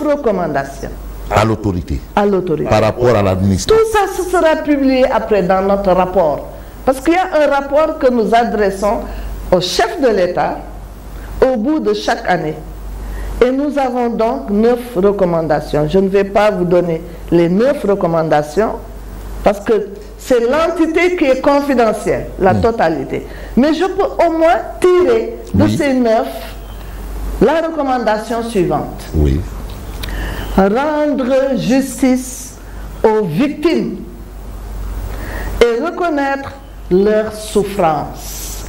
recommandations. À l'autorité. À l'autorité. Par rapport à l'administration. Tout ça, ce sera publié après dans notre rapport. Parce qu'il y a un rapport que nous adressons au chef de l'État au bout de chaque année. Et nous avons donc 9 recommandations. Je ne vais pas vous donner les 9 recommandations parce que c'est l'entité qui est confidentielle, la totalité. Mais je peux au moins tirer de ces 9 la recommandation suivante. Oui. Rendre justice aux victimes et reconnaître leurs souffrances.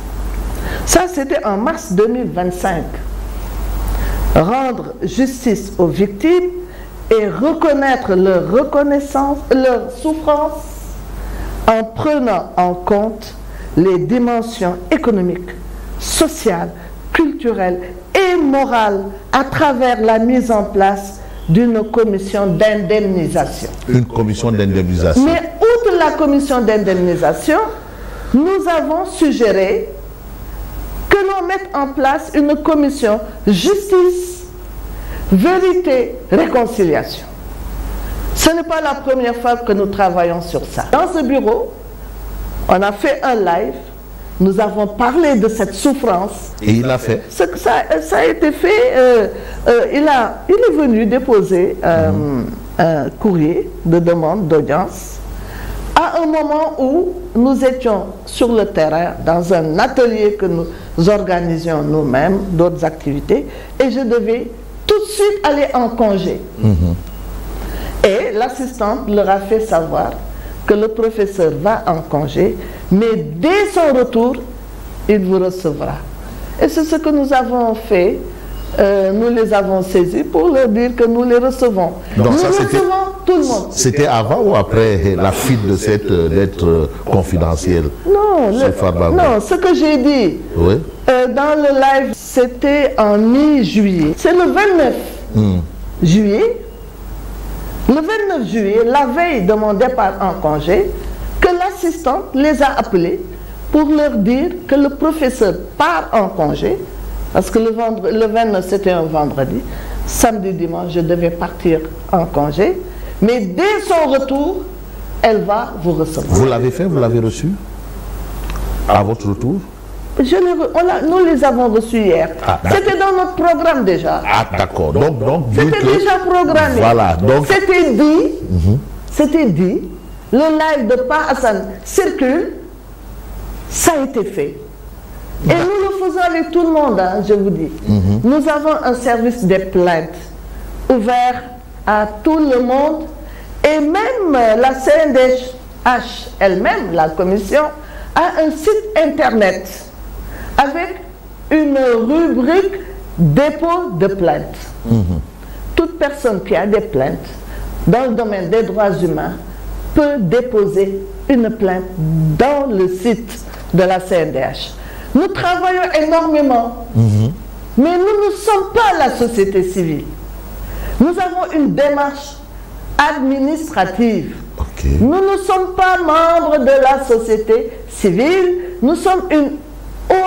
Ça, c'était en mars 2025. Rendre justice aux victimes et reconnaître leur reconnaissance, leur souffrance en prenant en compte les dimensions économiques, sociales, culturelles et morales à travers la mise en place d'une commission d'indemnisation. Une commission d'indemnisation. Mais outre la commission d'indemnisation, nous avons suggéré que l'on mette en place une commission justice, vérité, réconciliation. Ce n'est pas la première fois que nous travaillons sur ça. Dans ce bureau, on a fait un live, nous avons parlé de cette souffrance. Et il l'a fait. Ça a été fait, il est venu déposer un courrier de demande d'audience à un moment où nous étions sur le terrain dans un atelier que nous organisions nous-mêmes, d'autres activités, et je devais tout de suite aller en congé. Et l'assistante leur a fait savoir que le professeur va en congé, mais dès son retour, il vous recevra. Et c'est ce que nous avons fait. Nous les avons saisis pour leur dire que nous les recevons. Donc nous ça, recevons tout le monde. C'était avant ou après la fuite de cette lettre confidentielle? Non, non, ce que j'ai dit dans le live, c'était en mi-juillet. C'est le 29 juillet. Le 29 juillet, la veille de mon départ en congé, que l'assistante les a appelés pour leur dire que le professeur part en congé, parce que le 29 c'était un vendredi, samedi, dimanche, je devais partir en congé, mais dès son retour, elle va vous recevoir. Vous l'avez fait, vous l'avez reçu à votre retour? Nous les avons reçus hier. C'était dans notre programme déjà. Ah d'accord. Donc c'était déjà programmé. Voilà. Donc c'était dit. Le live de Pa Hassan circule. Ça a été fait. Et nous le faisons avec tout le monde, hein, je vous dis. Nous avons un service des plaintes ouvert à tout le monde. Et même la CNDH elle-même, la commission, a un site internet avec une rubrique dépôt de plainte. Toute personne qui a des plaintes dans le domaine des droits humains peut déposer une plainte dans le site de la CNDH. Nous travaillons énormément, mais nous ne sommes pas la société civile. Nous avons une démarche administrative. Nous ne sommes pas membres de la société civile, nous sommes une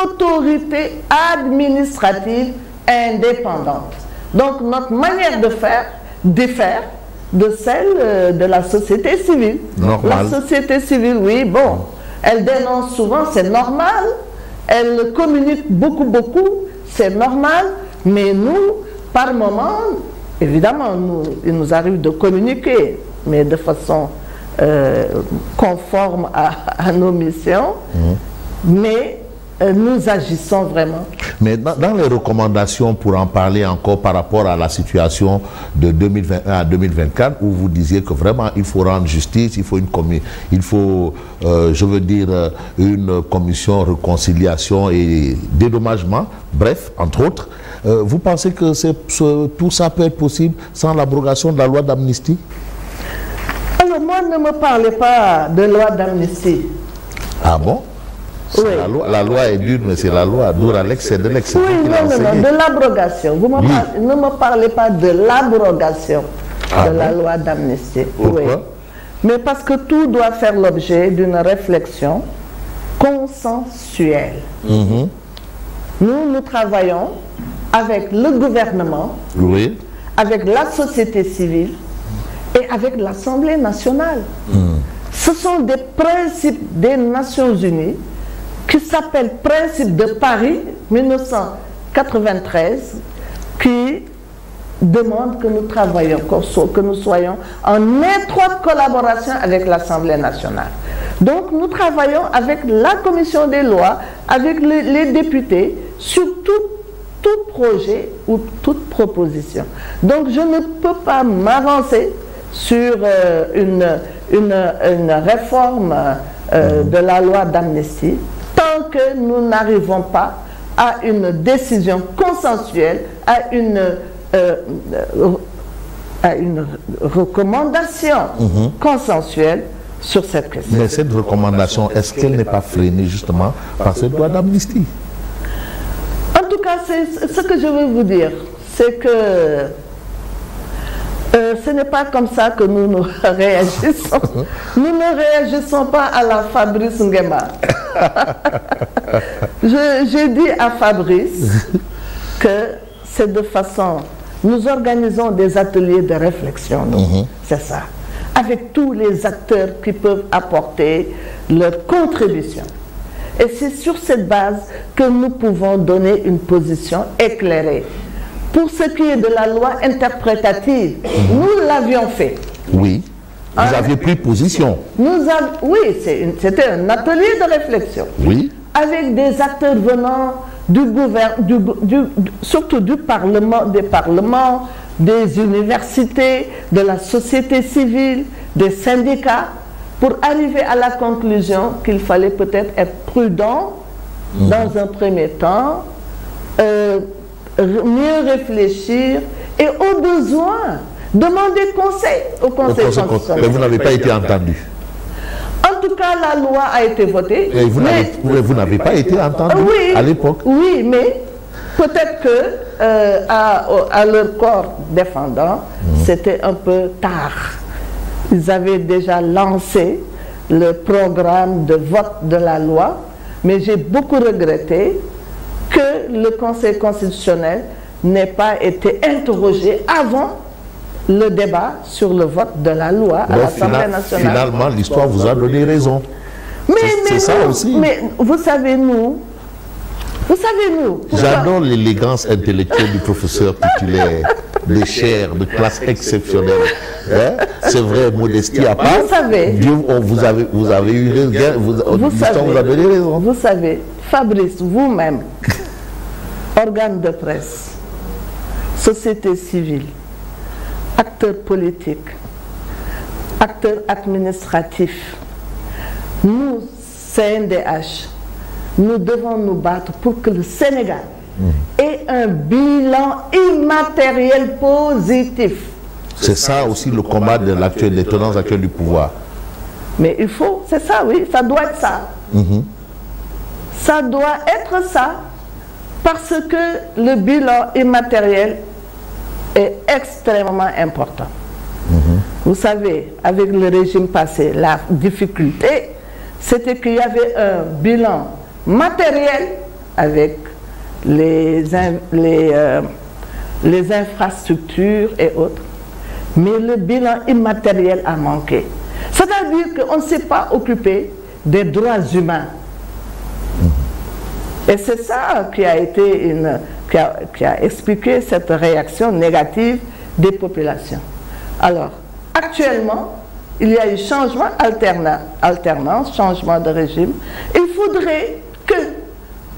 autorité administrative indépendante. Donc notre manière de faire diffère de celle de la société civile. Normal. La société civile, oui, bon, elle dénonce souvent, c'est normal. Elle communique beaucoup, c'est normal. Mais nous, par moment, évidemment, il nous arrive de communiquer, mais de façon conforme à nos missions. Mais nous agissons vraiment. Mais dans les recommandations, pour en parler encore par rapport à la situation de 2021 à 2024, où vous disiez que vraiment il faut rendre justice, il faut une commission réconciliation et dédommagement, bref, entre autres. Vous pensez que tout ça peut être possible sans l'abrogation de la loi d'amnistie? Alors moi, ne me parlez pas de loi d'amnistie. Ah bon? Oui. La loi est dure, mais c'est la loi. Douralex, c'est de l'excès. Oui, non, de l'abrogation. Vous ne me parlez pas de l'abrogation de la loi d'amnistie. Pourquoi? Oui. Mais parce que tout doit faire l'objet d'une réflexion consensuelle. Nous travaillons avec le gouvernement, avec la société civile et avec l'Assemblée nationale. Ce sont des principes des Nations Unies qui s'appellent Principes de Paris 1993, qui demandent que nous travaillions, que nous soyons en étroite collaboration avec l'Assemblée nationale. Donc nous travaillons avec la commission des lois, avec les députés, sur tout projet ou toute proposition. Donc je ne peux pas m'avancer sur une réforme de la loi d'amnistie tant que nous n'arrivons pas à une décision consensuelle, à une recommandation consensuelle sur cette question. Mais cette recommandation, est-ce qu'elle n'est pas freinée justement par cette loi d'amnistie? En tout cas, ce que je veux vous dire, c'est que ce n'est pas comme ça que nous réagissons. Nous ne réagissons pas à la Fabrice Nguema. J'ai dit à Fabrice que c'est de façon... Nous organisons des ateliers de réflexion, c'est ça, avec tous les acteurs qui peuvent apporter leur contribution. Et c'est sur cette base que nous pouvons donner une position éclairée. Pour ce qui est de la loi interprétative, nous l'avions fait. Oui, vous aviez pris position. Oui, c'était un atelier de réflexion. Oui. Avec des acteurs venant du gouvernement, surtout du Parlement, des parlements, des universités, de la société civile, des syndicats, pour arriver à la conclusion qu'il fallait peut-être être prudent dans un premier temps, mieux réfléchir et au besoin demander conseil au Conseil constitutionnel. Mais vous n'avez pas été entendu. En tout cas, la loi a été votée. Et vous n'avez pas été entendu à l'époque. Oui, mais peut-être que à leur corps défendant, c'était un peu tard. Ils avaient déjà lancé le programme de vote de la loi, mais j'ai beaucoup regretté que le Conseil constitutionnel n'ait pas été interrogé avant le débat sur le vote de la loi à l'Assemblée nationale. Finalement, l'histoire vous a donné raison. C'est ça aussi. Mais vous savez, nous... J'adore l'élégance intellectuelle du professeur titulaire, de chair, de classe exceptionnelle. Hein? C'est vrai, modestie à part. Vous savez... vous avez eu raison. Vous avez donné raison. Vous savez, Fabrice, vous-même, organe de presse, société civile, acteurs politiques, acteurs administratifs, nous, CNDH, nous devons nous battre pour que le Sénégal ait un bilan immatériel positif. C'est ça aussi le combat de l'actuel, des tenants actuels du pouvoir. Mais il faut, c'est ça, oui, ça doit être ça. Ça doit être ça, parce que le bilan immatériel est extrêmement important. Vous savez, avec le régime passé, la difficulté, c'était qu'il y avait un bilan matériel avec les infrastructures et autres, mais le bilan immatériel a manqué. C'est-à-dire qu'on ne s'est pas occupé des droits humains. Et c'est ça qui a été qui a expliqué cette réaction négative des populations. Alors, actuellement, il y a eu changement, alternance, changement de régime. Il faudrait que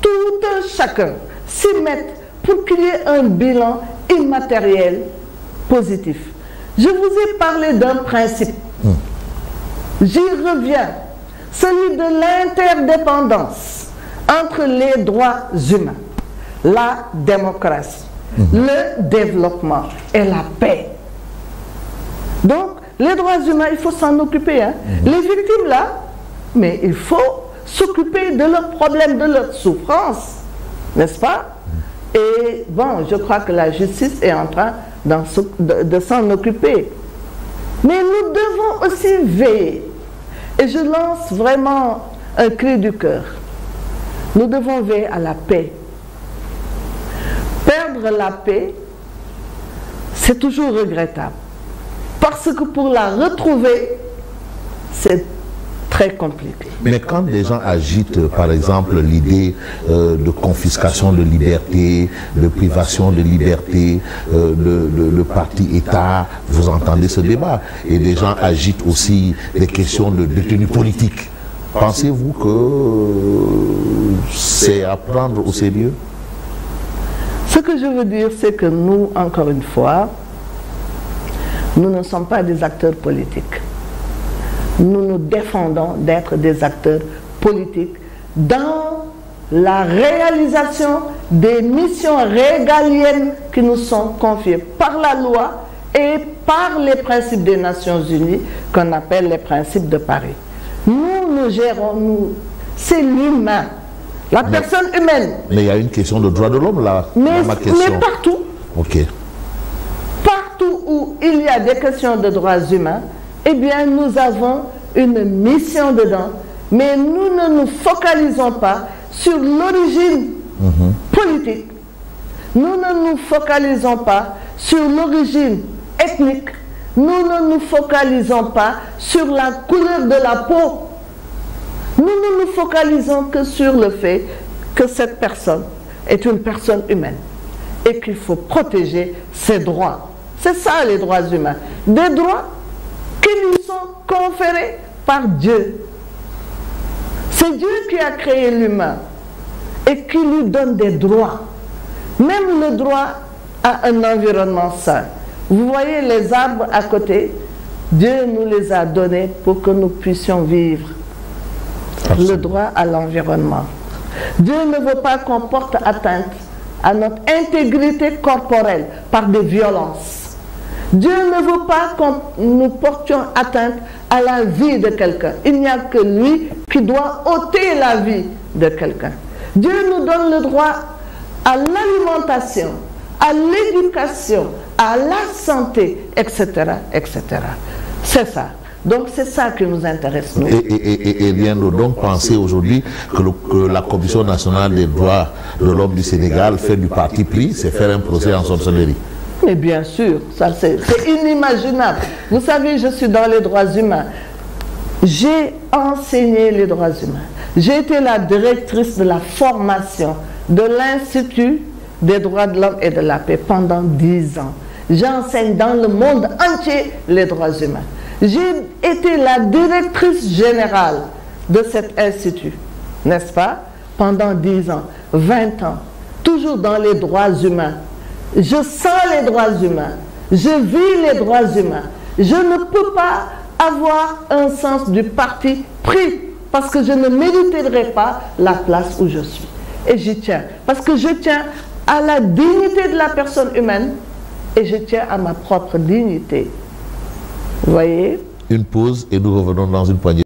tout un chacun s'y mette pour qu'il y ait un bilan immatériel positif. Je vous ai parlé d'un principe. J'y reviens. Celui de l'interdépendance entre les droits humains, la démocratie, le développement et la paix. Donc, les droits humains, il faut s'en occuper. Hein. Les victimes, là, mais il faut s'occuper de leurs problèmes, de leurs souffrances, n'est-ce pas? Et bon, je crois que la justice est en train de s'en occuper. Mais nous devons aussi veiller. Et je lance vraiment un cri du cœur. Nous devons veiller à la paix. Perdre la paix, c'est toujours regrettable. Parce que pour la retrouver, c'est très compliqué. Mais quand des gens agitent, par exemple, l'idée de confiscation de liberté, de privation de liberté, le parti-État, vous entendez ce débat. Et des gens agitent aussi des questions de détenus politiques. Pensez-vous que c'est à prendre au sérieux? Ce que je veux dire, c'est que nous, encore une fois, nous ne sommes pas des acteurs politiques. Nous nous défendons d'être des acteurs politiques dans la réalisation des missions régaliennes qui nous sont confiées par la loi et par les principes des Nations Unies qu'on appelle les principes de Paris. Nous gérons, c'est l'humain, la personne humaine. Mais il y a une question de droit de l'homme là, mais partout. Ok. Partout où il y a des questions de droits humains, eh bien, nous avons une mission dedans, mais nous ne nous focalisons pas sur l'origine politique. Nous ne nous focalisons pas sur l'origine ethnique. Nous ne nous focalisons pas sur la couleur de la peau. Nous ne nous focalisons que sur le fait que cette personne est une personne humaine et qu'il faut protéger ses droits. C'est ça les droits humains. Des droits qui nous sont conférés par Dieu. C'est Dieu qui a créé l'humain et qui lui donne des droits. Même le droit à un environnement sain. Vous voyez les arbres à côté, Dieu nous les a donnés pour que nous puissions vivre. Le droit à l'environnement. Dieu ne veut pas qu'on porte atteinte à notre intégrité corporelle par des violences. Dieu ne veut pas que nous portions atteinte à la vie de quelqu'un. Il n'y a que lui qui doit ôter la vie de quelqu'un. Dieu nous donne le droit à l'alimentation, à l'éducation, à la santé, etc., etc. C'est ça. Donc c'est ça qui nous intéresse, nous. Et rien de donc penser aujourd'hui que la Commission nationale des droits de l'homme du Sénégal fait du parti pris, c'est faire un procès en sorcellerie. Mais bien sûr, ça c'est inimaginable. Vous savez, je suis dans les droits humains. J'ai enseigné les droits humains. J'ai été la directrice de la formation de l'Institut des droits de l'homme et de la paix pendant 10 ans. J'enseigne dans le monde entier les droits humains. J'ai été la directrice générale de cet institut, n'est-ce pas? Pendant 10 ans, 20 ans, toujours dans les droits humains. Je sens les droits humains, je vis les droits humains. Je ne peux pas avoir un sens du parti pris parce que je ne mériterai pas la place où je suis. Et j'y tiens, parce que je tiens à la dignité de la personne humaine et je tiens à ma propre dignité. Vous voyez? Une pause et nous revenons dans une poignée.